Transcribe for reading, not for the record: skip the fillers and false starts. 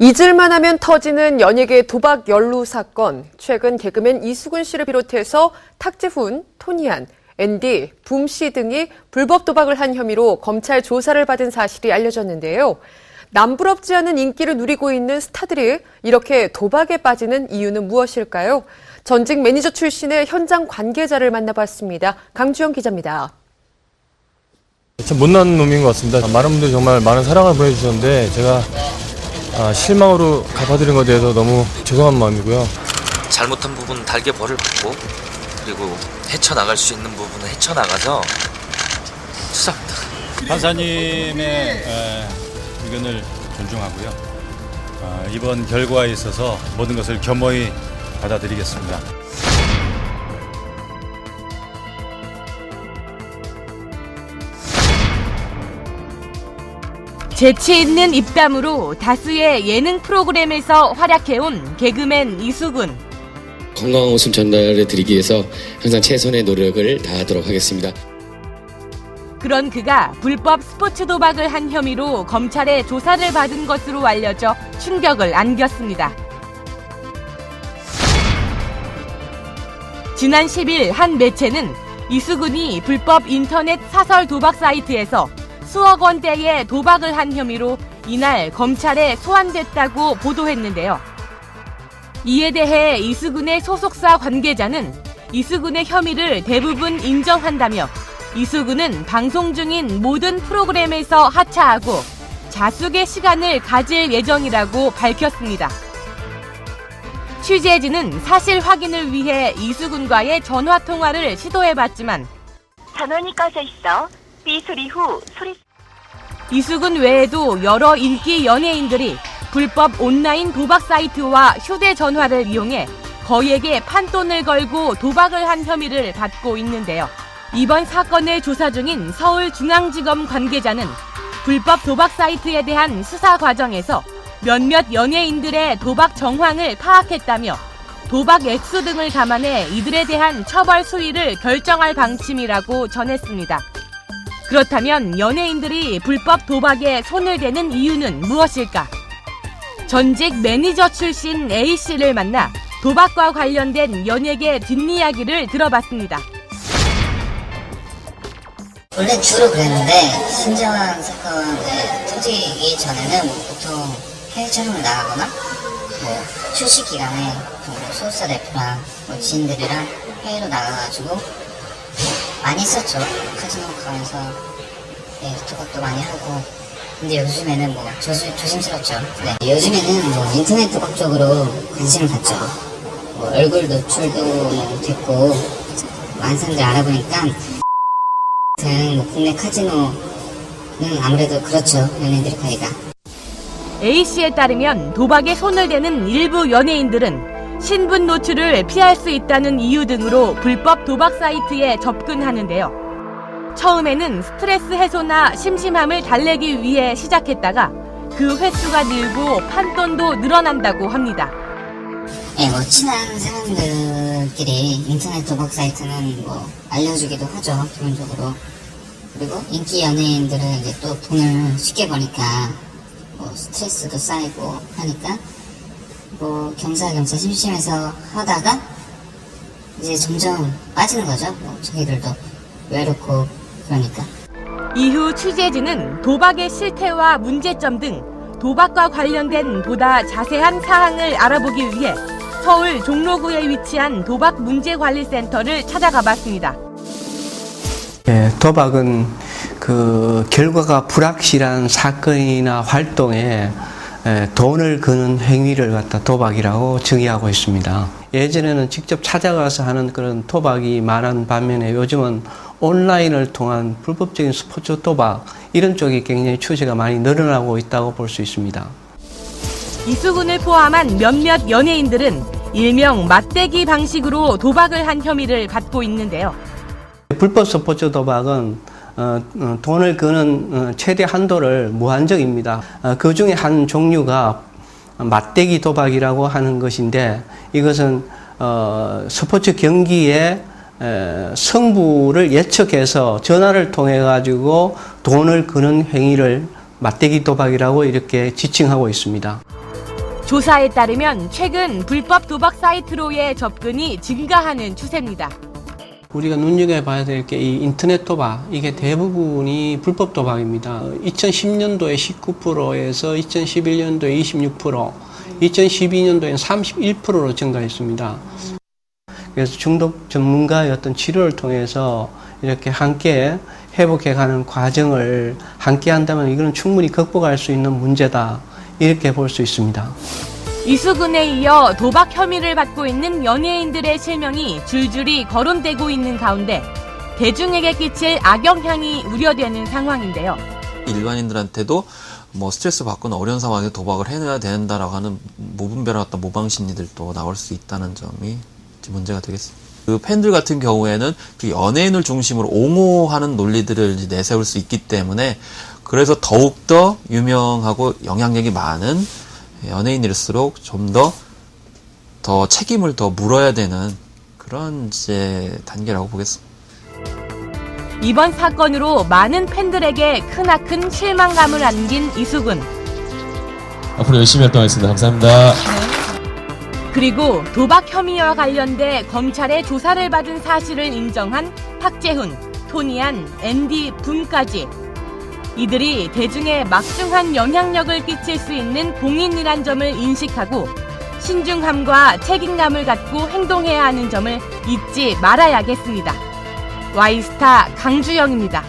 잊을만 하면 터지는 연예계 도박 연루 사건. 최근 개그맨 이수근 씨를 비롯해서 탁재훈, 토니안, 앤디, 붐씨 등이 불법 도박을 한 혐의로 검찰 조사를 받은 사실이 알려졌는데요. 남부럽지 않은 인기를 누리고 있는 스타들이 이렇게 도박에 빠지는 이유는 무엇일까요? 전직 매니저 출신의 현장 관계자를 만나봤습니다. 강주영 기자입니다. 참 못난 놈인 것 같습니다. 많은 분들이 정말 많은 사랑을 보내주셨는데 제가 실망으로 갚아드린 것에 대해서 너무 죄송한 마음이고요. 잘못한 부분은 달게 벌을 받고 그리고 헤쳐나갈 수 있는 부분은 헤쳐나가서 수사합니다. 판사님의 의견을 존중하고요. 이번 결과에 있어서 모든 것을 겸허히 받아들이겠습니다. 재치 있는 입담으로 다수의 예능 프로그램에서 활약해온 개그맨 이수근. 건강한 웃음 전달을 드리기 위해서 항상 최선의 노력을 다하도록 하겠습니다. 그런 그가 불법 스포츠 도박을 한 혐의로 검찰의 조사를 받은 것으로 알려져 충격을 안겼습니다. 지난 10일 한 매체는 이수근이 불법 인터넷 사설 도박 사이트에서 수억 원대의 도박을 한 혐의로 이날 검찰에 소환됐다고 보도했는데요. 이에 대해 이수근의 소속사 관계자는 이수근의 혐의를 대부분 인정한다며 이수근은 방송 중인 모든 프로그램에서 하차하고 자숙의 시간을 가질 예정이라고 밝혔습니다. 취재진은 사실 확인을 위해 이수근과의 전화 통화를 시도해봤지만 전원이 꺼져 있어. 삐 소리 후 소리. 이수근 외에도 여러 인기 연예인들이 불법 온라인 도박 사이트와 휴대전화를 이용해 거액의 판돈을 걸고 도박을 한 혐의를 받고 있는데요. 이번 사건을 조사 중인 서울중앙지검 관계자는 불법 도박 사이트에 대한 수사 과정에서 몇몇 연예인들의 도박 정황을 파악했다며 도박 액수 등을 감안해 이들에 대한 처벌 수위를 결정할 방침이라고 전했습니다. 그렇다면 연예인들이 불법 도박에 손을 대는 이유는 무엇일까? 전직 매니저 출신 A씨를 만나 도박과 관련된 연예계 뒷이야기를 들어봤습니다. 원래 주로 그랬는데 신정한 사건에 터지기 전에는 보통 해외 촬영을 나가거나 휴식 기간에 소속사 대표랑 지인들이랑 해외로 나가가지고 많이 했었죠. 카지노 가면서 도박도 많이 하고. 근데 요즘에는 조심스럽죠. 네. 요즘에는 인터넷 도박 쪽으로 관심을 갖죠. 얼굴 노출도 됐고 많은 사람들이 알아보니까 국내 카지노는 아무래도 그렇죠. 연예인들의 가이가. A씨에 따르면 도박에 손을 대는 일부 연예인들은 신분 노출을 피할 수 있다는 이유 등으로 불법 도박 사이트에 접근하는데요. 처음에는 스트레스 해소나 심심함을 달래기 위해 시작했다가 그 횟수가 늘고 판돈도 늘어난다고 합니다. 네, 친한 사람들끼리 인터넷 도박 사이트는 알려주기도 하죠, 기본적으로. 그리고 인기 연예인들은 이제 또 돈을 쉽게 버니까 스트레스도 쌓이고 하니까 겸사겸사 심심해서 하다가 이제 점점 빠지는 거죠. 자기들도 외롭고 그러니까. 이후 취재진은 도박의 실태와 문제점 등 도박과 관련된 보다 자세한 사항을 알아보기 위해 서울 종로구에 위치한 도박 문제관리센터를 찾아가 봤습니다. 네, 도박은 결과가 불확실한 사건이나 활동에 돈을 거는 행위를 갖다 도박이라고 정의하고 있습니다. 예전에는 직접 찾아가서 하는 그런 도박이 많은 반면에 요즘은 온라인을 통한 불법적인 스포츠 도박 이런 쪽이 굉장히 추세가 많이 늘어나고 있다고 볼 수 있습니다. 이수근을 포함한 몇몇 연예인들은 일명 맞대기 방식으로 도박을 한 혐의를 받고 있는데요. 불법 스포츠 도박은 돈을 거는 최대 한도를 무한정입니다. 그 중에 한 종류가 맞대기 도박이라고 하는 것인데 이것은 스포츠 경기의 승부를 예측해서 전화를 통해 가지고 돈을 거는 행위를 맞대기 도박이라고 이렇게 지칭하고 있습니다. 조사에 따르면 최근 불법 도박 사이트로의 접근이 증가하는 추세입니다. 우리가 눈여겨봐야 될 게 이 인터넷 도박, 이게 대부분이 불법 도박입니다. 2010년도에 19%에서 2011년도에 26%, 2012년도에는 31%로 증가했습니다. 그래서 중독 전문가의 어떤 치료를 통해서 이렇게 함께 회복해가는 과정을 함께 한다면 이거는 충분히 극복할 수 있는 문제다, 이렇게 볼 수 있습니다. 이수근에 이어 도박 혐의를 받고 있는 연예인들의 실명이 줄줄이 거론되고 있는 가운데 대중에게 끼칠 악영향이 우려되는 상황인데요. 일반인들한테도 뭐 스트레스 받거나 어려운 상황에서 도박을 해내야 된다라고 하는 무분별한 어떤 모방 심리들도 나올 수 있다는 점이 문제가 되겠습니다. 그 팬들 같은 경우에는 그 연예인을 중심으로 옹호하는 논리들을 이제 내세울 수 있기 때문에, 그래서 더욱더 유명하고 영향력이 많은 연예인일수록 좀 더 책임을 더 물어야 되는 그런 이제 단계라고 보겠습니다. 이번 사건으로 많은 팬들에게 크나큰 실망감을 안긴 이수근. 앞으로 열심히 활동하겠습니다. 감사합니다. 그리고 도박 혐의와 관련돼 검찰의 조사를 받은 사실을 인정한 탁재훈, 토니안, 앤디, 붐까지. 이들이 대중에 막중한 영향력을 끼칠 수 있는 공인이란 점을 인식하고 신중함과 책임감을 갖고 행동해야 하는 점을 잊지 말아야겠습니다. 와이스타 강주영입니다.